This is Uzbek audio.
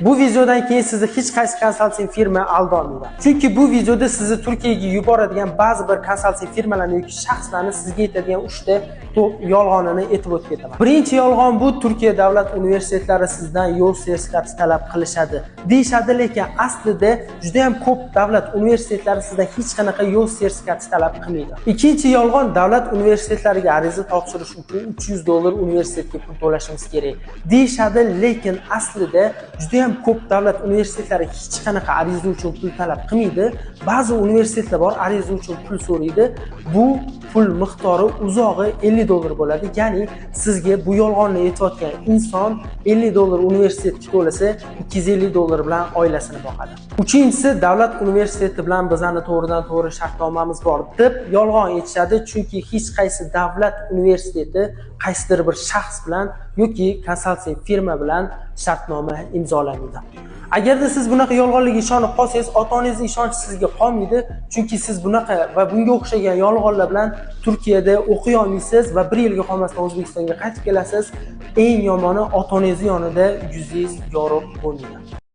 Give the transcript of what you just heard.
Bu videodan keyin sizni hech qaysi konsalting firma aldolmaydi. Chunki bu videoda sizni Turkiyaga yuboradigan ba'zi bir konsalting firmalarni yoki shaxslarni sizga aytadigan 3 ta yolg'onini aytib o'tib ketaman. Birinchi yolg'on bu: Turkiya davlat universitetlari sizdan yo'l sertifikati talab qilishadi deyishadi, lekin aslida juda ham ko'p davlat universitetlari sizdan hech qanaqa yo'l sertifikati talab qilmaydi. Ikkinchi yolg'on: davlat universitetlariga ariza topshirish uchun $300 universitetga pul to'lashingiz kerak deyishadi, lekin aslida juda ham ko'p davlat universitetlari hech qanaqa ariza uchun pul talab qilmaydi. Ba'zi universitetlar bor, ariza uchun pul so'raydi. Bu pul miqdori uzog'i $50 bo'ladi. Ya'ni sizga bu yolg'onni aytayotgan inson $50 universitetga to'lasa, $250 bilan oilasini boqadi. Uchinchisi: davlat universiteti bilan bizning to'g'ridan-to'g'ri shartnomamiz bor deb yolg'on aytishadi, chunki hech qaysi davlat universiteti qaysidir bir shaxs bilan yoki konsalting firma bilan shartnoma imzolamaydi. Agarda siz bunaqa yolg'onlarga ishonib qolsangiz, ota-onangizning ishonchi sizga qolmaydi, chunki siz bunaqa va bunga o'xshagan yolg'onlar bilan Turkiyada o'qiy olmaysiz va 1 yilga qolmasdan O'zbekistonga qaytib kelasiz. Eng yomoni, ota-onangiz yonida yuzingiz yorug' bo'lmaydi.